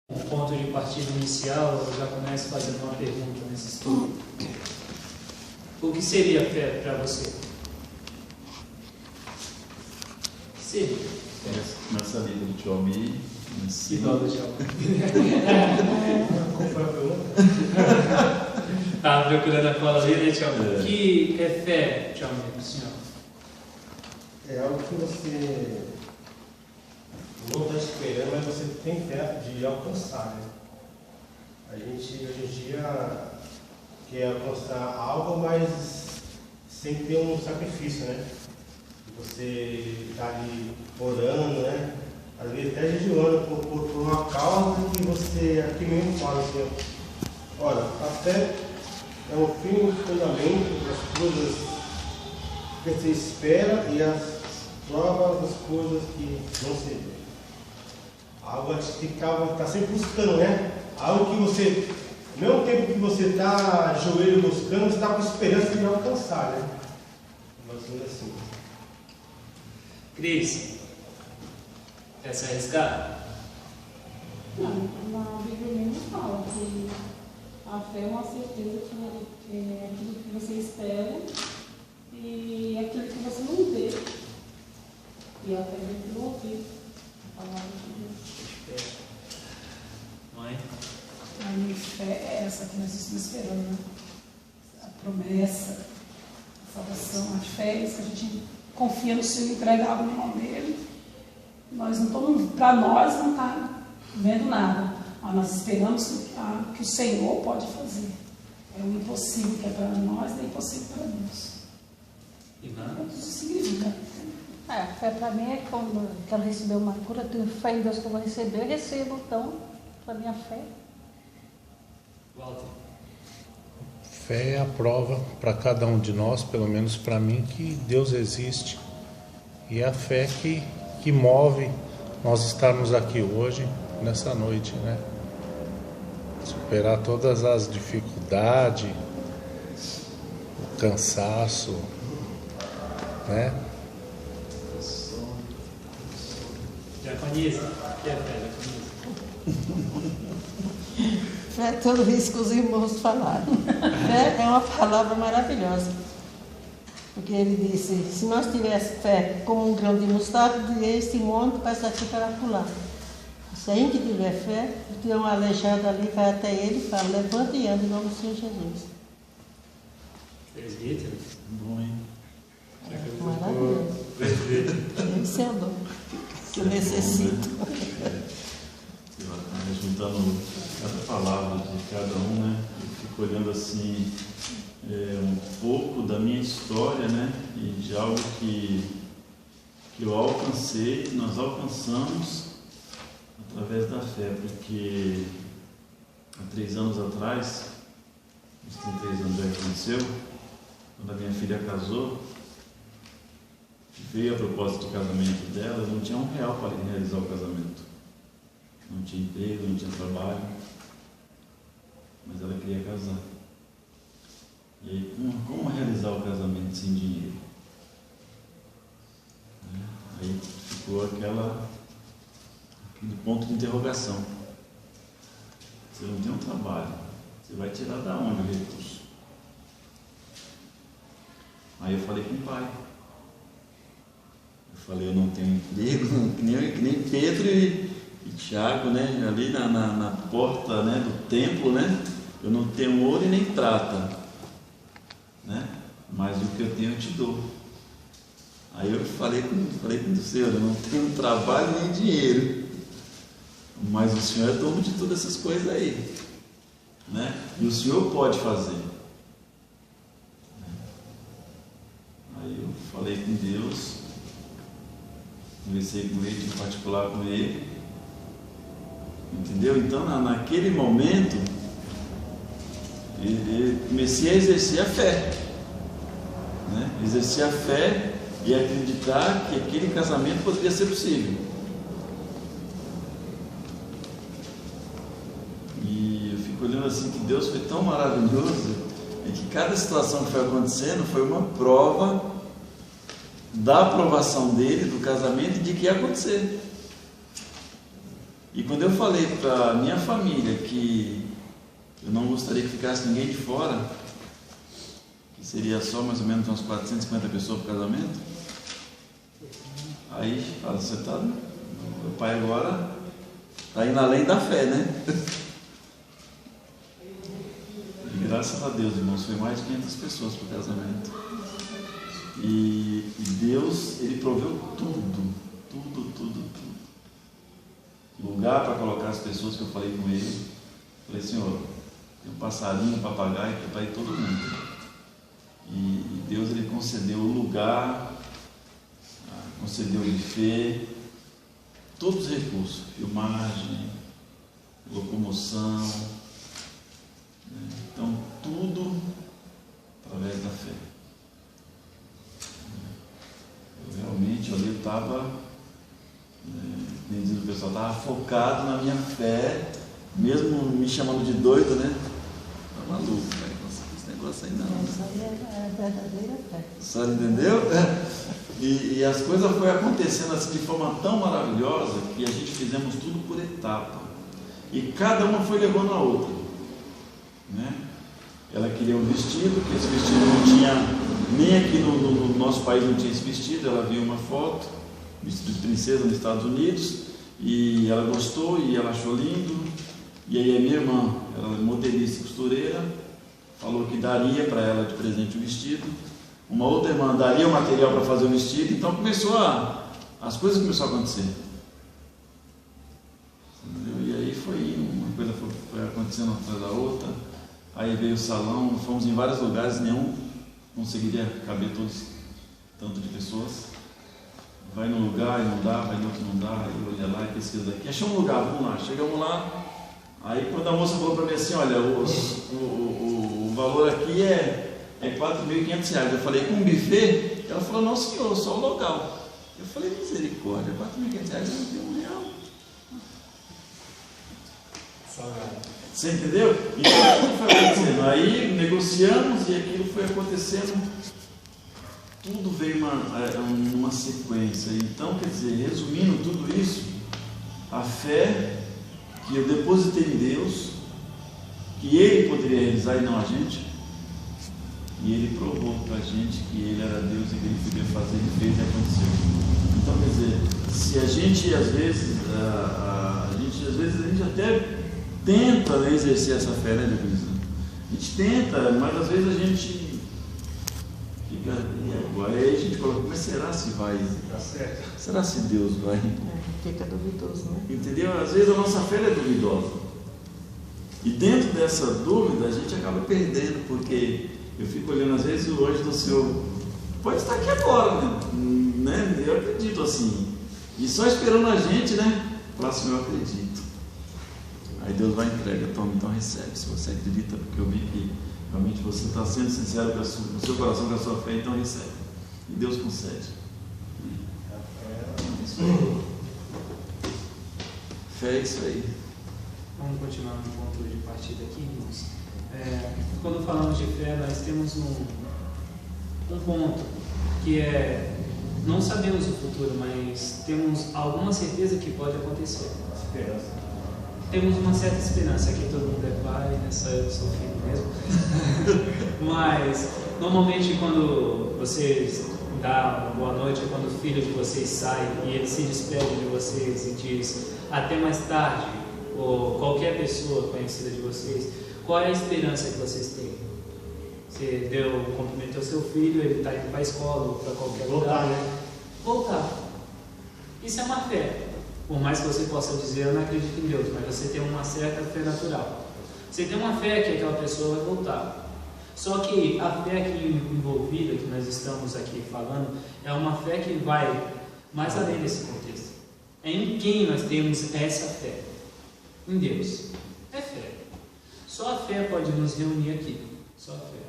Um ponto de partida inicial, eu já começo fazendo uma pergunta nesse estudo. O que seria fé para você? O que seria? Nessa vida de Tiomi. Que dobra de alma. Qual foi a pergunta? Estava procurando a cola ali, né, Tiomi? O que é fé, Tiomi, para o senhor? É algo que você não está esperando, mas você tem fé de alcançar, né? A gente hoje em dia quer alcançar algo, mas sem ter um sacrifício, né? Você está ali orando, né? Às vezes até jejuando por uma causa que você aqui mesmo fala assim, olha, a fé é o firme fundamento das coisas que você espera e as provas das coisas que não se vê. Algo que você está sempre buscando, né? Algo que você, ao mesmo tempo que você está de joelho buscando, você está com esperança de alcançar, né? Mais ou menos assim. Cris, quer se arriscar? Não, na Bíblia mesmo fala que a fé é uma certeza que é aquilo que você espera e aquilo que você não vê. E a fé é do ouvir a palavra de Deus. Mãe? A minha fé é essa que nós estamos esperando, né? A promessa, a salvação, a fé, isso que a gente confia no Senhor, entregava no nome dele. Nós não estamos, para nós não está vendo nada, mas nós esperamos que o Senhor pode fazer. É o impossível que é para nós, é impossível para Deus. E nada? Isso significa. A fé para mim é quando quero receber uma cura, eu tenho fé em Deus que eu vou receber, eu recebo, então, para minha fé. Walter? Fé é a prova para cada um de nós, pelo menos para mim, que Deus existe. E é a fé que move nós estarmos aqui hoje, nessa noite, né? Superar todas as dificuldades, o cansaço, né? Diaconisa? O que é fé, Diaconisa? Fé, tudo isso que os irmãos falaram. Fé é uma palavra maravilhosa. Porque ele disse, se nós tivéssemos fé como um grão de mostarda, este monte vai daqui para pular. Se a gente tiver fé, tiver um aleijado ali, vai até ele e fala, levanta e anda em nome do Senhor Jesus. Presbítero? Bom, hein? Maravilhoso. Presbítero. Esse é o dom que eu necessito. Juntando cada palavra de cada um, né? Eu fico olhando assim um pouco da minha história, né? E de algo que eu alcancei, nós alcançamos através da fé, porque há 3 anos atrás, uns 33 anos já aconteceu, quando a minha filha casou, veio a propósito do casamento dela, eu não tinha R$1 para realizar o casamento. Não tinha emprego, não tinha trabalho, mas ela queria casar. E aí, como realizar o casamento sem dinheiro? Aí ficou aquele ponto de interrogação. Você não tem um trabalho, você vai tirar da onde o recurso? Aí eu falei com o pai. Eu falei, eu não tenho emprego, que nem Pedro e Tiago, né, ali na porta, né, do templo, né, eu não tenho ouro e nem prata, né, mas o que eu tenho eu te dou. Aí eu falei com o Senhor, eu não tenho trabalho nem dinheiro, mas o Senhor é dono de todas essas coisas aí, né, e o Senhor pode fazer. Aí eu falei com Deus, conversei com ele, em particular com ele. Entendeu? Então, naquele momento, eu comecei a exercer a fé, né? Exercer a fé e acreditar que aquele casamento poderia ser possível. E eu fico olhando assim que Deus foi tão maravilhoso e que cada situação que foi acontecendo foi uma prova da aprovação dele, do casamento e de que ia acontecer. E quando eu falei para minha família que eu não gostaria que ficasse ninguém de fora, que seria só mais ou menos umas 450 pessoas para o casamento, aí fala, você está... Meu pai agora está indo além da fé, né? E graças a Deus, irmãos, foi mais de 500 pessoas para o casamento. E Deus, Ele proveu tudo. Lugar para colocar as pessoas que eu falei com Ele. Falei, Senhor, tem um passarinho, um papagaio que vai ir todo mundo. E Deus, Ele concedeu o lugar, concedeu o buffet, todos os recursos, filmagem, locomoção, né? Então tudo através da fé. Eu realmente ali eu estava, o pessoal estava focado na minha fé, mesmo me chamando de doido, né? Tá maluco, velho, esse negócio aí não. Isso aí é a verdadeira fé. Só entendeu? E as coisas foram acontecendo assim de forma tão maravilhosa que a gente fizemos tudo por etapa. E cada uma foi levando a outra, né? Ela queria um vestido, que esse vestido não tinha, nem aqui no nosso país não tinha esse vestido. Ela viu uma foto, vestido de princesa nos Estados Unidos, e ela gostou e ela achou lindo. E aí a minha irmã, ela é modelista e costureira, falou que daria para ela de presente o vestido. Uma outra irmã daria o material para fazer o vestido. Então as coisas começaram a acontecer. Entendeu? E aí uma coisa foi acontecendo atrás da outra. Aí veio o salão, fomos em vários lugares, nenhum conseguiria caber tanto de pessoas. Vai num lugar e não dá, vai no outro não dá, aí olha lá e pesquisa daqui. Achamos um lugar, vamos lá, chegamos lá. Aí quando a moça falou para mim assim, olha, o valor aqui é R$4.500. Eu falei, com um buffet? Ela falou, não senhor, só o local. Eu falei, misericórdia, R$4.500 não tem R$1. Você entendeu? Então o que foi acontecendo? Aí negociamos e aquilo foi acontecendo. Tudo veio numa sequência. Então, quer dizer, resumindo tudo isso, a fé que eu depositei em Deus, que Ele poderia realizar e não a gente, e Ele provou para a gente que Ele era Deus e que Ele podia fazer, Ele fez e aconteceu. Então, quer dizer, se a gente às vezes, a gente até tenta, né, exercer essa fé, né, Dionísio? A gente tenta, mas às vezes a gente fica, e agora? Aí a gente fala, mas será se vai? Tá certo. Será se Deus vai? Fica duvidoso, né? Entendeu? Às vezes a nossa fé é duvidosa. E dentro dessa dúvida a gente acaba perdendo, porque eu fico olhando, às vezes o anjo do Senhor pode estar aqui agora, né? Eu acredito assim. E só esperando a gente, né? Falar assim, eu acredito. Aí Deus vai e entrega, toma, então recebe. Se você acredita, porque eu vi que realmente você está sendo sincero com o seu coração, com a sua fé, então recebe. E Deus concede. Fé é isso aí. Vamos continuar no ponto de partida aqui, irmãos. Quando falamos de fé, nós temos um ponto que é: não sabemos o futuro, mas temos alguma certeza que pode acontecer. Esperança. Temos uma certa esperança. Aqui todo mundo é pai, né? Só eu sou filho mesmo. Mas normalmente quando vocês dão uma boa noite, é quando o filho de vocês sai e ele se despede de vocês e diz até mais tarde, ou qualquer pessoa conhecida de vocês, qual é a esperança que vocês têm? Você cumprimentou seu filho, ele está indo para a escola ou para qualquer lugar. Voltar. Isso é uma fé. Por mais que você possa dizer, eu não acredito em Deus, mas você tem uma certa fé natural. Você tem uma fé que aquela pessoa vai voltar. Só que a fé aqui envolvida, que nós estamos aqui falando, é uma fé que vai mais além desse contexto. É em quem nós temos essa fé. Em Deus. É fé. Só a fé pode nos reunir aqui. Só a fé.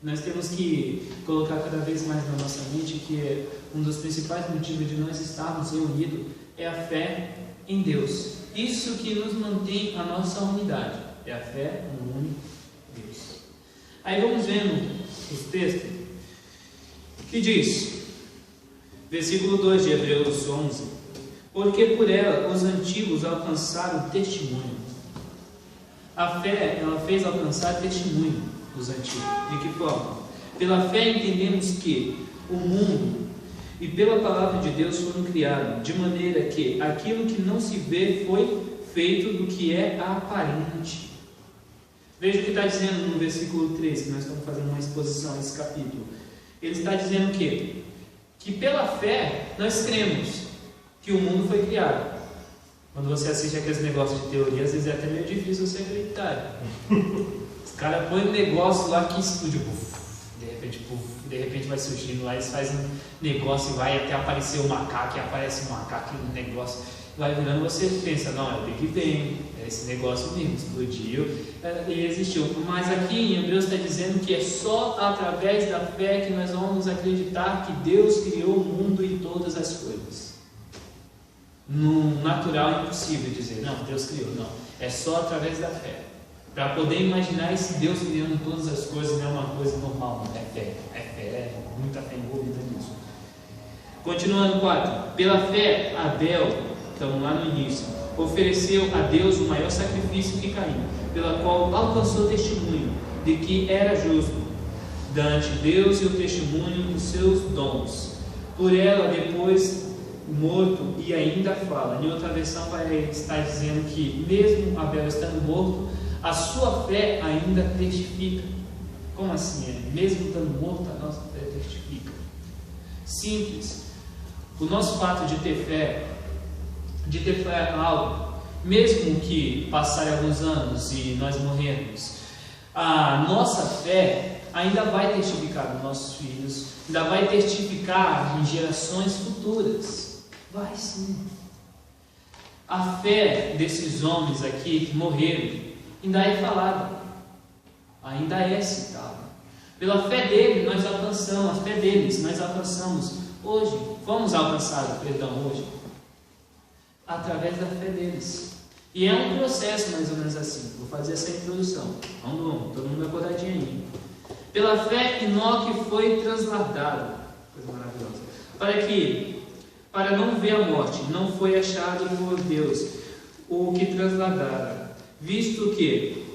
Nós temos que colocar cada vez mais na nossa mente que um dos principais motivos de nós estarmos reunidos é a fé em Deus. Isso que nos mantém a nossa unidade. É a fé no único Deus. Aí vamos vendo o texto que diz, versículo 2 de Hebreus 11: porque por ela os antigos alcançaram testemunho. A fé, ela fez alcançar testemunho dos antigos. De que forma? Pela fé entendemos que o mundo e pela palavra de Deus foram criados, de maneira que aquilo que não se vê foi feito do que é aparente. Veja o que está dizendo no versículo 3, que nós estamos fazendo uma exposição a esse capítulo. Ele está dizendo o quê? Que pela fé nós cremos que o mundo foi criado. Quando você assiste aqueles negócios de teoria, às vezes é até meio difícil você acreditar. Os caras põem um negócio lá que explode, de repente vai surgindo lá, eles fazem um negócio e vai até aparecer o macaco, e aparece o macaco e o negócio vai virando, você pensa, não, é o Big Bang, é esse negócio mesmo, explodiu e existiu. Mas aqui em Hebreus está dizendo que é só através da fé que nós vamos acreditar que Deus criou o mundo e todas as coisas. No natural é impossível dizer, não, Deus criou, não. É só através da fé. Para poder imaginar esse Deus criando todas as coisas não é uma coisa normal, não é fé. É muita fé envolvida nisso. Continuando 4. Pela fé, Abel, estamos lá no início, ofereceu a Deus o maior sacrifício que Caim, pela qual alcançou testemunho de que era justo, dante Deus e o testemunho dos seus dons. Por ela, depois morto, e ainda fala. Em outra versão vai estar dizendo que mesmo Abel estando morto, a sua fé ainda testifica. Como assim? Mesmo estando morto, a nossa fé testifica. Simples. O nosso fato de ter fé é algo, mesmo que passarem alguns anos e nós morrermos, a nossa fé ainda vai testificar nos nossos filhos, ainda vai testificar em gerações futuras. Vai sim. A fé desses homens aqui que morreram ainda é falada, ainda é citada. Pela fé dele nós alcançamos, a fé deles nós alcançamos hoje, fomos alcançados, hoje, através da fé deles. E é um processo mais ou menos assim. Vou fazer essa introdução. Vamos, todo mundo acordadinho aí. Pela fé Enoque foi transladado, coisa maravilhosa, para não ver a morte, não foi achado por Deus o que transladara, visto que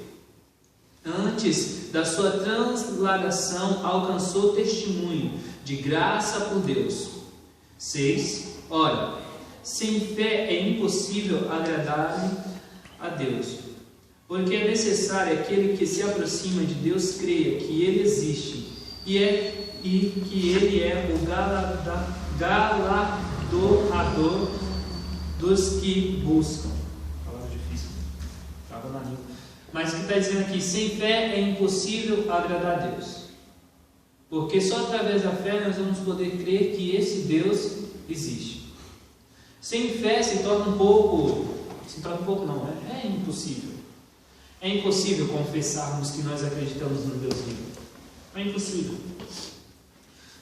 antes da sua transladação alcançou testemunho de graça por Deus. 6. Ora, sem fé é impossível agradar a Deus, porque é necessário aquele que se aproxima de Deus creia que Ele existe e que Ele é o galardoador dos que buscam. Palavra difícil, trava na língua. Mas o que está dizendo aqui? Sem fé é impossível agradar a Deus, porque só através da fé nós vamos poder crer que esse Deus existe. Sem fé se torna um pouco não, é impossível. É impossível confessarmos que nós acreditamos no Deus vivo. É impossível.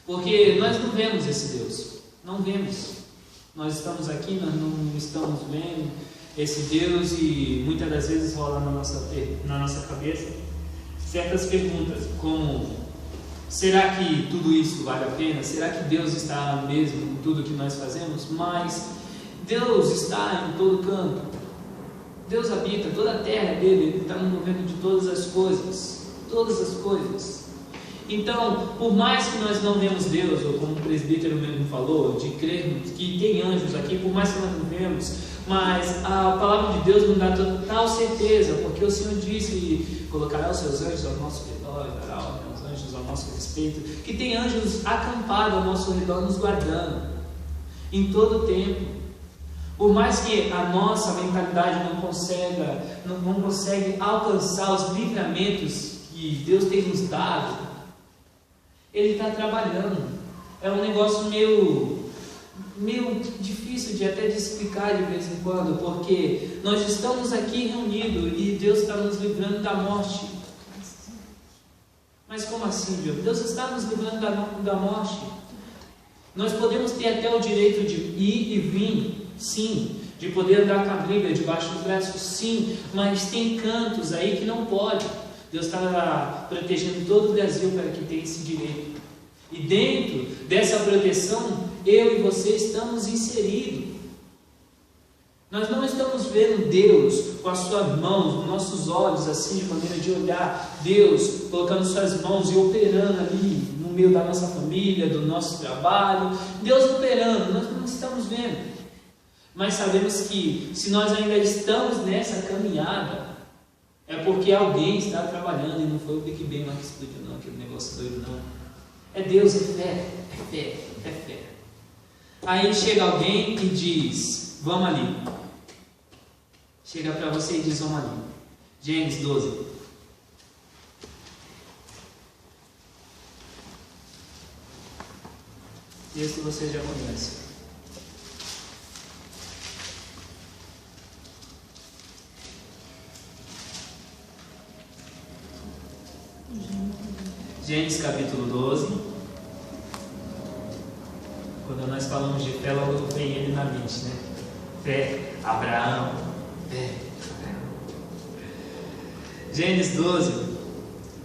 Porque nós não vemos esse Deus. Não vemos. Nós estamos aqui, nós não estamos vendo esse Deus e muitas das vezes rola na nossa cabeça certas perguntas como: será que tudo isso vale a pena? Será que Deus está mesmo em tudo que nós fazemos? Mas Deus está em todo canto. Deus habita toda a terra dele, Ele está no governo de todas as coisas. Todas as coisas. Então, por mais que nós não vemos Deus, ou como o presbítero mesmo falou, de crer que tem anjos aqui, por mais que nós não vemos, mas a palavra de Deus nos dá total certeza, porque o Senhor disse: colocará os seus anjos ao nosso redor, dará os anjos ao nosso respeito, que tem anjos acampados ao nosso redor, nos guardando, em todo o tempo. Por mais que a nossa mentalidade não consegue alcançar os livramentos que Deus tem nos dado, Ele está trabalhando. É um negócio meio difícil de explicar de vez em quando, porque nós estamos aqui reunidos e Deus está nos livrando da morte. Mas como assim, Deus? Deus está nos livrando da morte. Nós podemos ter até o direito de ir e vir, sim, de poder andar com a Bíblia debaixo dos braços, sim, mas tem cantos aí que não pode. Deus está protegendo todo o Brasil para que tenha esse direito. E dentro dessa proteção, eu e você estamos inseridos. Nós não estamos vendo Deus com as suas mãos, nos nossos olhos, assim, de maneira de olhar Deus colocando suas mãos e operando ali no meio da nossa família, do nosso trabalho. Deus operando, nós não estamos vendo. Mas sabemos que se nós ainda estamos nessa caminhada, é porque alguém está trabalhando e não foi o Big Bang lá que explodiu, não, aquele negócio doido, não. É Deus, é fé, é fé, é fé. Aí chega alguém e diz, vamos ali. Chega para você e diz, vamos ali. Gênesis 12. Texto você já conhece. Gênesis capítulo 12. Quando nós falamos de fé, logo vem ele na mente, né? Fé, Abraão, fé, Abraão. Gênesis 12,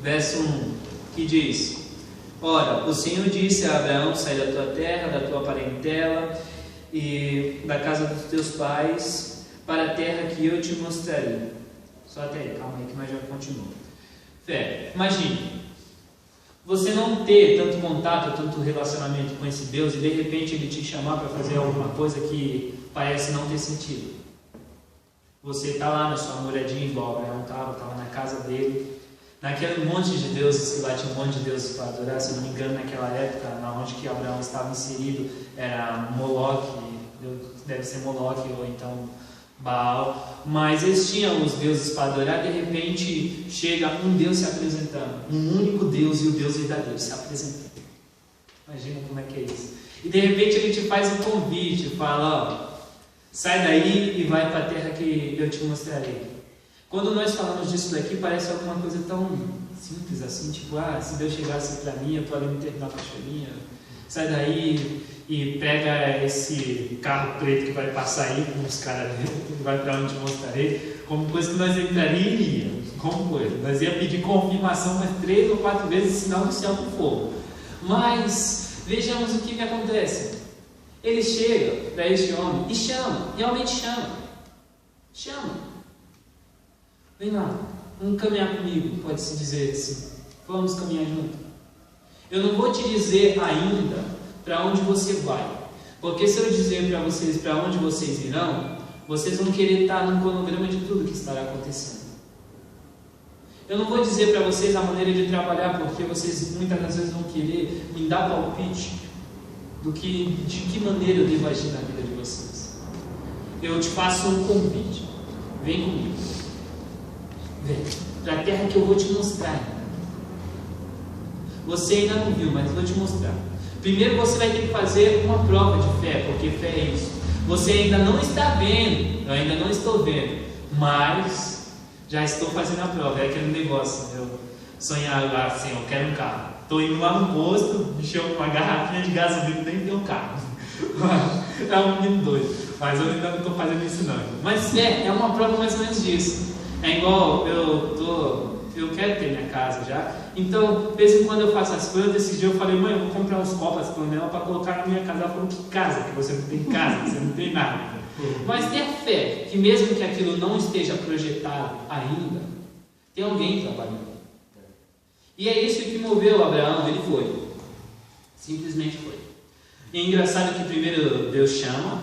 verso 1, que diz: Ora, o Senhor disse a Abraão: sai da tua terra, da tua parentela e da casa dos teus pais, para a terra que eu te mostrarei. Só até aí, calma aí que nós já continuamos. Fé, imagine você não ter tanto contato, tanto relacionamento com esse Deus e de repente ele te chamar para fazer alguma coisa que parece não ter sentido. Você está lá na sua moradinha, igual Abraão estava na casa dele, naquele monte de deuses que lá tinha um monte de deuses para adorar. Se não me engano, naquela época, onde que Abraão estava inserido, era Moloque, deve ser Moloque ou então Baal, mas eles tinham os deuses para adorar. De repente chega um Deus se apresentando, um único Deus, e o Deus verdadeiro se apresentando. Imagina como é que é isso. E de repente ele te faz um convite, fala: ó, sai daí e vai para a terra que eu te mostrarei. Quando nós falamos disso daqui, parece alguma coisa tão simples assim, tipo, se Deus chegasse para mim, eu estou ali no terminal Cachoeirinha, sai daí e pega esse carro preto que vai passar aí com os caras dentro, vai para onde te mostrarei, como coisa que nós entraria e iria, como coisa. Nós ia pedir confirmação mais 3 ou 4 vezes, sinal do céu com fogo. Mas vejamos o que acontece. Ele chega para este homem e chama, realmente chama. Chama. Vem lá, vamos caminhar comigo, pode-se dizer assim. Vamos caminhar junto. Eu não vou te dizer ainda para onde você vai, porque se eu dizer para vocês para onde vocês irão, vocês vão querer estar no cronograma de tudo que estará acontecendo. Eu não vou dizer para vocês a maneira de trabalhar, porque vocês muitas das vezes vão querer me dar palpite de que maneira eu devo agir na vida de vocês. Eu te faço um convite. Vem comigo. Vem para a terra que eu vou te mostrar. Você ainda não viu, mas eu vou te mostrar. Primeiro você vai ter que fazer uma prova de fé, porque fé é isso. Você ainda não está vendo, eu ainda não estou vendo, mas já estou fazendo a prova. É aquele negócio, eu sonhar lá assim, eu quero um carro. Estou indo lá no posto, encheu uma garrafinha de gasolina, nem tem um carro. É um menino doido, mas eu ainda não estou fazendo isso não. Mas é uma prova mais ou menos disso. É igual, eu quero ter minha casa já, então, de vez em quando eu faço as coisas. Esse dia eu falei: mãe, eu vou comprar uns copas panela para colocar na minha casa. Ela falou: que casa? Que você não tem casa, você não tem nada. Mas tenha fé, que mesmo que aquilo não esteja projetado ainda, tem alguém trabalhando. E é isso que moveu Abraão, ele foi. Simplesmente foi. E é engraçado que primeiro Deus chama,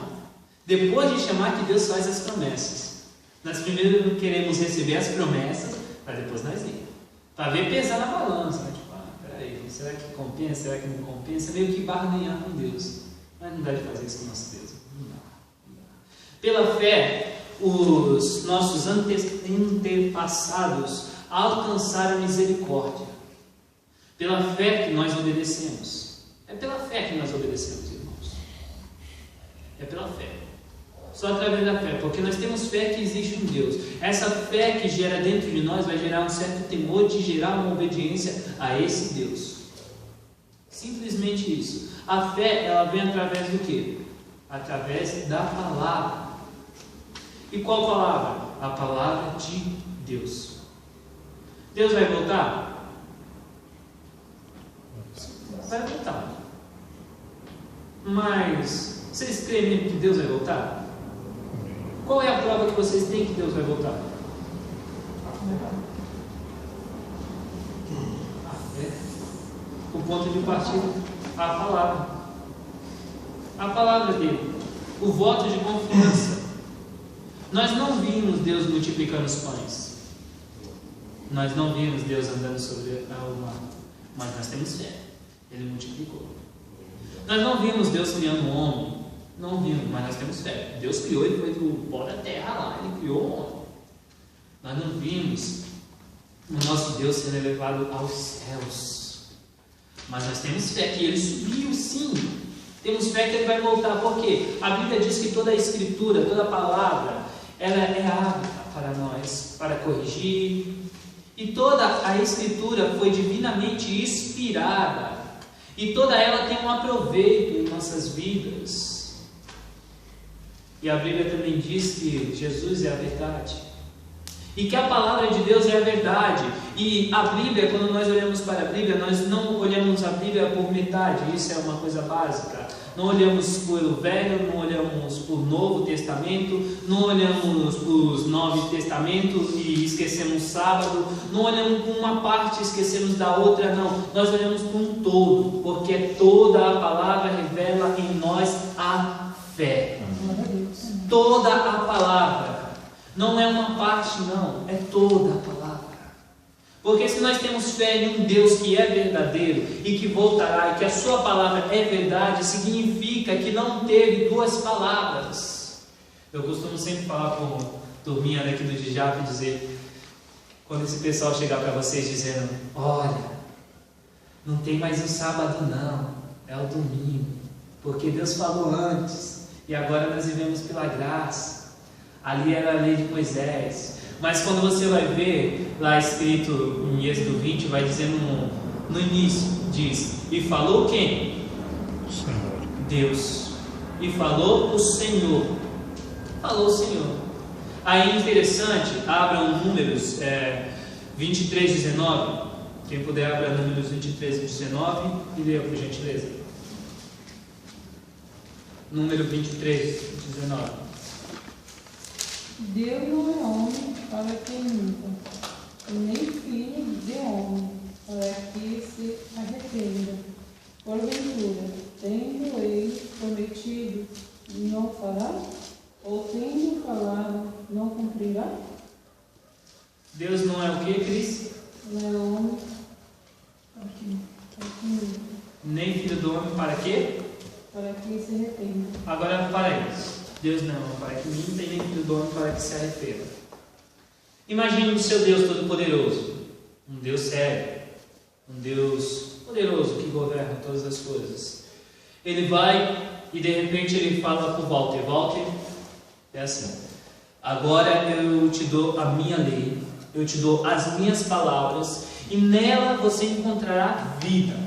depois de chamar que Deus faz as promessas. Nós primeiro queremos receber as promessas, para depois nós ir. Para ver pesar na balança, né? Tipo, peraí, será que compensa, será que não compensa? Meio que barganhar com Deus. Mas não dá de fazer isso com o nosso Deus. Não dá. Pela fé, os nossos antepassados alcançaram misericórdia. Pela fé que nós obedecemos. É pela fé que nós obedecemos, irmãos. É pela fé. Só através da fé, porque nós temos fé que existe um Deus. Essa fé que gera dentro de nós vai gerar um certo temor de gerar uma obediência a esse Deus. Simplesmente isso. A fé, ela vem através do quê? Através da palavra. E qual palavra? A palavra de Deus. Deus vai voltar? Vai voltar. Mas vocês creem que Deus vai voltar? Qual é a prova que vocês têm que Deus vai voltar? O ponto de partida, a palavra. A palavra dele. O voto de confiança. Nós não vimos Deus multiplicando os pães. Nós não vimos Deus andando sobre o mar. Mas nós temos fé. Ele multiplicou. Nós não vimos Deus criando um homem. Não vimos, mas nós temos fé. Deus criou, ele foi do pó da terra lá. Ele criou o homem. Nós não vimos o nosso Deus sendo elevado aos céus. Mas nós temos fé que ele subiu, sim. Temos fé que ele vai voltar. Por quê? A Bíblia diz que toda a Escritura, toda a palavra, ela é apta para nós, para corrigir. E toda a Escritura foi divinamente inspirada. E toda ela tem um aproveito em nossas vidas. E a Bíblia também diz que Jesus é a verdade. E que a palavra de Deus é a verdade. E a Bíblia, quando nós olhamos para a Bíblia, nós não olhamos a Bíblia por metade. Isso é uma coisa básica. Não olhamos por o Velho, não olhamos por o Novo Testamento, não olhamos por os 9 Testamentos e esquecemos o sábado, não olhamos por uma parte e esquecemos da outra, não. Nós olhamos por um todo, porque toda a palavra revela em nós a fé. Toda a palavra. Não é uma parte, não, é toda a palavra. Porque se nós temos fé em um Deus que é verdadeiro e que voltará, e que a sua palavra é verdade, significa que não teve duas palavras. Eu costumo sempre falar com turminha daqui do Dijap e dizer, quando esse pessoal chegar para vocês dizendo, olha, não tem mais o sábado não, é o domingo, porque Deus falou antes, e agora nós vivemos pela graça. Ali era a lei de Moisés. Mas quando você vai ver, lá escrito em Êxodo 20, vai dizendo no início, diz, e falou quem? Senhor. Deus. E falou o Senhor. Falou o Senhor. Aí é interessante, abram Números 23, 19. Quem puder abrir Números 23 e 19 e leia por gentileza. Número 23, 19. Deus não é homem para que minta, nem filho de homem para que se arrependa. Porventura, tendo ele prometido, não fará? Ou tendo falado, não cumprirá? Deus não é o que, Cris? Não é homem para que minta. Nem filho do homem para quê? Para que se arrependa. Agora para aí. Deus não é para que minta e nem filho do homem para que se arrependa. Imagine o seu Deus Todo-Poderoso, um Deus sério, um Deus poderoso que governa todas as coisas. Ele vai e de repente ele fala para o Walter, Walter, é assim, agora eu te dou a minha lei, eu te dou as minhas palavras e nela você encontrará vida.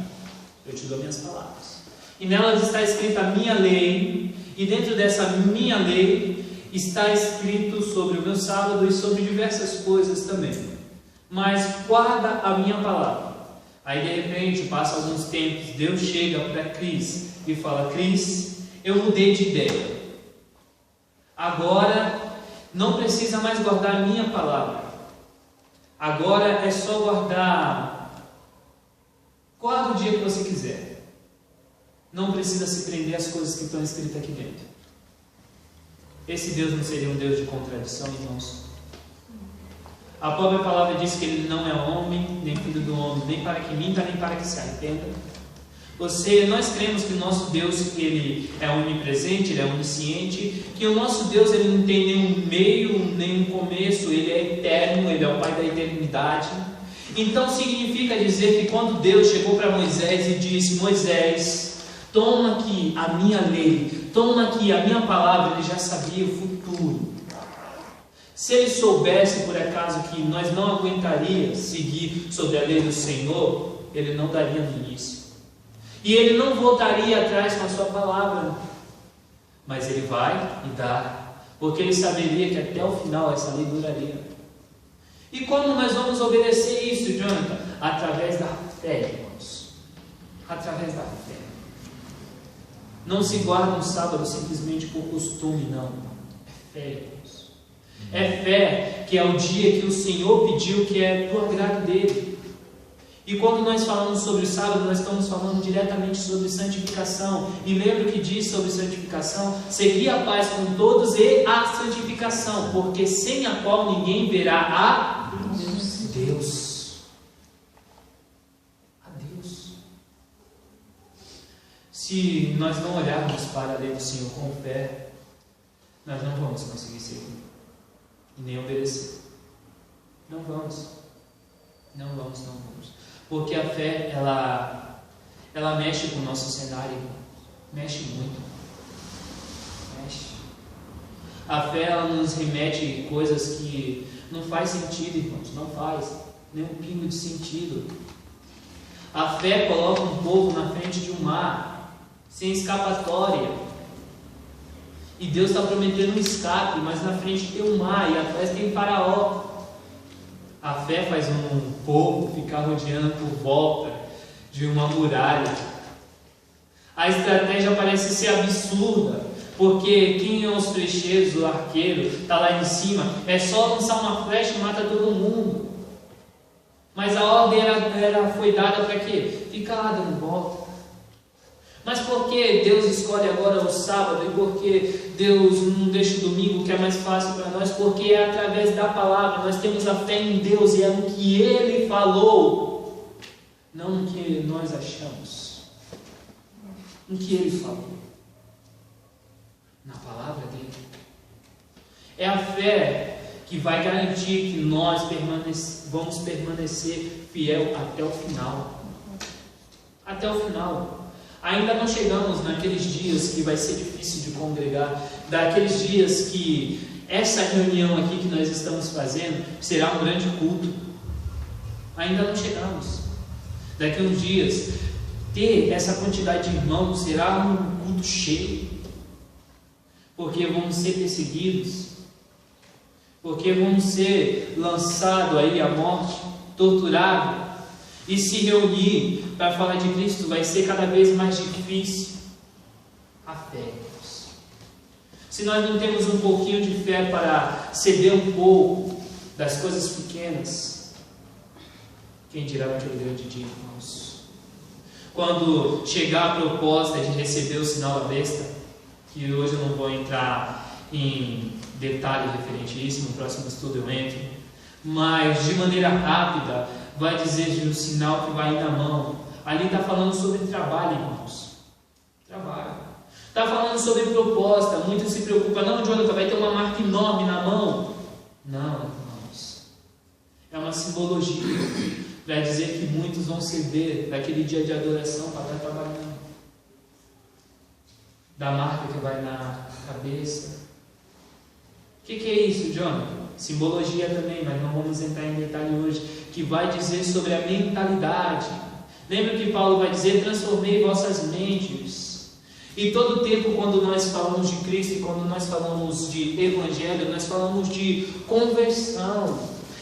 Eu te dou minhas palavras. E nelas está escrita a minha lei. E dentro dessa minha lei está escrito sobre o meu sábado e sobre diversas coisas também. Mas guarda a minha palavra. Aí de repente, passa alguns tempos, Deus chega para Cris e fala, Cris, eu mudei de ideia. Agora não precisa mais guardar a minha palavra. Agora é só guarda o dia que você quiser. Não precisa se prender às coisas que estão escritas aqui dentro. Esse Deus não seria um Deus de contradição, irmãos? A própria palavra diz que ele não é homem, nem filho do homem, nem para que minta, nem para que se arrependa. Nós cremos que o nosso Deus ele é onipresente, ele é onisciente, que o nosso Deus ele não tem nenhum meio, nenhum começo, ele é eterno, ele é o Pai da eternidade. Então significa dizer que quando Deus chegou para Moisés e disse, Moisés, toma aqui a minha lei, toma aqui a minha palavra, ele já sabia o futuro. Se ele soubesse por acaso que nós não aguentaríamos seguir sobre a lei do Senhor, ele não daria no início. E ele não voltaria atrás com a sua palavra. Mas ele vai e dá, porque ele saberia que até o final essa lei duraria. E como nós vamos obedecer isso, Jonathan? Através da fé, irmãos. Através da fé. Não se guarda um sábado simplesmente por costume, não. É fé, irmãos. É fé que é o dia que o Senhor pediu, que é do agrado dele. E quando nós falamos sobre o sábado, nós estamos falando diretamente sobre santificação. E lembra que diz sobre santificação? Segui a paz com todos e a santificação, porque sem a qual ninguém verá a Deus. A Deus. Se nós não olharmos para a lei do Senhor com fé, nós não vamos conseguir seguir e nem obedecer. Não vamos. Não vamos. Porque a fé, ela mexe com o nosso cenário, mexe muito. Mexe. A fé, ela nos remete coisas que não faz sentido, irmãos, não faz, nem um pingo de sentido. A fé coloca um povo na frente de um mar, sem escapatória. E Deus está prometendo um escape, mas na frente tem um mar e atrás tem Faraó. A fé faz um povo ficar rodeando por volta de uma muralha. A estratégia parece ser absurda, porque quem é os flecheiros, o arqueiro, está lá em cima, é só lançar uma flecha e mata todo mundo. Mas a ordem foi dada para quê? Ficar lá dando volta. Mas por que Deus escolhe agora o sábado? E por que Deus não deixa o domingo, que é mais fácil para nós? Porque é através da palavra. Nós temos a fé em Deus e é no que Ele falou, não no que nós achamos. No que Ele falou. Na palavra dele. É a fé que vai garantir que nós vamos permanecer fiel até o final. Até o final. Ainda não chegamos naqueles dias que vai ser difícil de congregar, daqueles dias que essa reunião aqui que nós estamos fazendo será um grande culto. Ainda não chegamos. Daqui a uns dias, ter essa quantidade de irmãos será um culto cheio, porque vamos ser perseguidos, porque vamos ser lançados aí à morte, torturados. E se reunir para falar de Cristo vai ser cada vez mais difícil. A fé, irmãos. Se nós não temos um pouquinho de fé para ceder um pouco das coisas pequenas, quem dirá naquele grande dia, irmãos? Quando chegar a proposta de receber o sinal da besta, que hoje eu não vou entrar em detalhe referente a isso, no próximo estudo eu entro, mas de maneira rápida, vai dizer de um sinal que vai na mão. Ali está falando sobre trabalho, irmãos. Trabalho. Está falando sobre proposta. Muitos se preocupam. Não, Jonathan, vai ter uma marca enorme na mão. Não, irmãos. É uma simbologia para dizer que muitos vão ceder daquele dia de adoração para estar trabalhando. Da marca que vai na cabeça. O que é isso, Jonathan? Simbologia também, mas não vamos entrar em detalhe hoje, que vai dizer sobre a mentalidade. Lembra que Paulo vai dizer: transformei vossas mentes. E todo tempo, quando nós falamos de Cristo e quando nós falamos de Evangelho, nós falamos de conversão.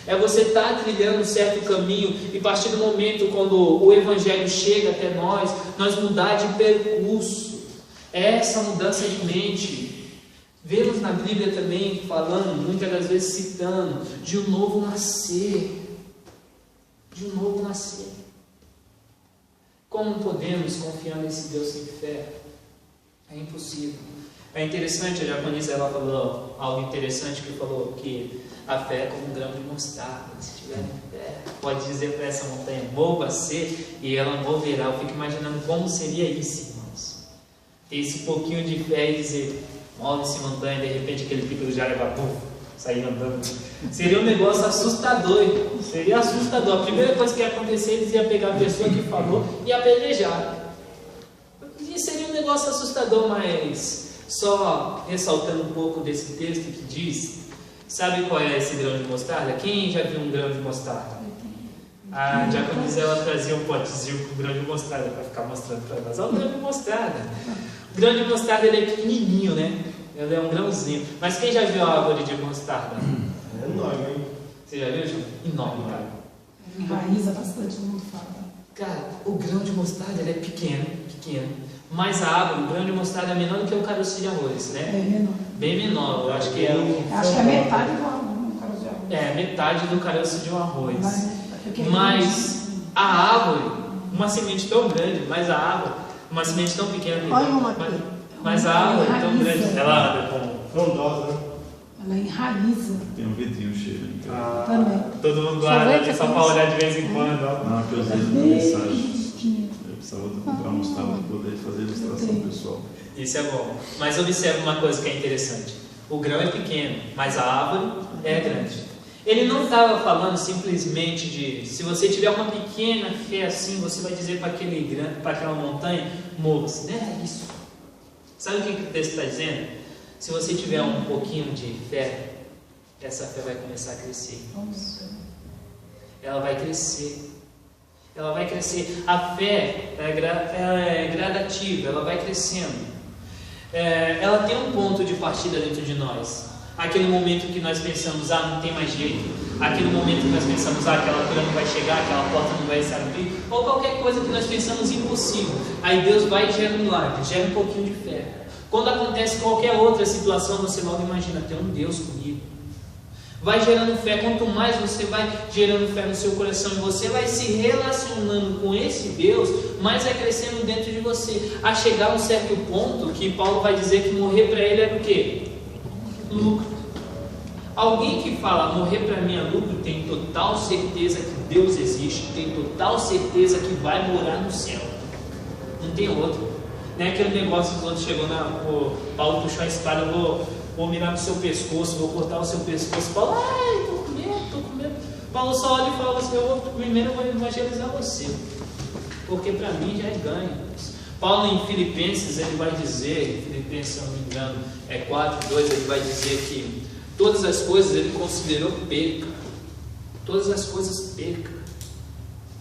É você estar trilhando um certo caminho e a partir do momento quando o Evangelho chega até nós mudar de percurso. É essa mudança de mente. Vemos na Bíblia também falando, muitas das vezes citando, de um novo nascer. De um novo nascer. Como podemos confiar nesse Deus sem fé? É impossível. É interessante, a japonesa ela falou algo interessante, que falou que a fé é como um grão de mostarda. Se tiver fé, pode dizer para essa montanha: mova-se, e ela moverá. Eu fico imaginando como seria isso, irmãos. Ter esse pouquinho de fé e dizer: move-se montanha, de repente aquele pico do Jaraguá, sair andando. Seria um negócio assustador, irmão. Seria assustador. A primeira coisa que ia acontecer, eles iam pegar a pessoa que falou e apedrejar. E seria um negócio assustador, mas só ressaltando um pouco desse texto que diz: sabe qual é esse grão de mostarda? Quem já viu um grão de mostarda? A diaconisa, ela trazia um potezinho com grão de mostarda para ficar mostrando para nós. Olha o grão de mostarda. O grão de mostarda, ele é pequenininho, né? Ele é um grãozinho. Mas quem já viu a árvore de mostarda? É enorme, hein? Você já viu, João? Enorme, cara. Enraiza bastante, todo mundo fala. Cara, o grão de mostarda, ele é pequeno. Mas a árvore, o grão de mostarda é menor do que um caroço de arroz, né? É menor. Bem menor, eu acho que Acho que é metade do caroço de arroz. é metade do caroço de um arroz. Vai, Mas a árvore, uma semente tão grande, mas a árvore, uma semente tão pequena, Olha uma aqui. mas a árvore é tão grande, ela anda com Frondosa, né? Ela enraiza Tem um vidrinho cheio em casa. também. todo mundo guarda Só ali vê só que para olhar de vez em quando. Ó. Não, que eu usei na mensagem. Eu precisava comprar um mostarda para poder fazer a ilustração pessoal. Isso é bom. Mas observe uma coisa que é interessante. O grão é pequeno, mas a árvore é grande. Ele não estava falando simplesmente de se você tiver uma pequena fé assim, você vai dizer para aquela montanha, mova-se. Não é isso. Sabe o que o texto está dizendo? Se você tiver um pouquinho de fé, essa fé vai começar a crescer. Ela vai crescer. Ela vai crescer. A fé é gradativa, ela vai crescendo. Ela tem um ponto de partida dentro de nós. Aquele momento que nós pensamos, não tem mais jeito. Aquele momento que nós pensamos, aquela cura não vai chegar, aquela porta não vai se abrir. Ou qualquer coisa que nós pensamos impossível. Aí Deus vai e gera um milagre, gera um pouquinho de fé. Quando acontece qualquer outra situação, você logo imagina, tem um Deus comigo. Vai gerando fé, quanto mais você vai gerando fé no seu coração e você vai se relacionando com esse Deus, mais vai crescendo dentro de você, a chegar a um certo ponto que Paulo vai dizer que morrer para ele é o quê? Lucro. Alguém que fala morrer para mim é lucro tem total certeza que Deus existe, tem total certeza que vai morar no céu. Não tem outro. Não é aquele negócio que o outro chegou Paulo puxou a espada, vou mirar no seu pescoço, vou cortar o seu pescoço. Paulo, estou com medo. Paulo só olha e fala assim, primeiro eu vou evangelizar você, porque para mim já é ganho. Paulo em Filipenses, ele vai dizer, Filipenses, se eu não me engano, 4:2, ele vai dizer que todas as coisas ele considerou perca. Todas as coisas perca.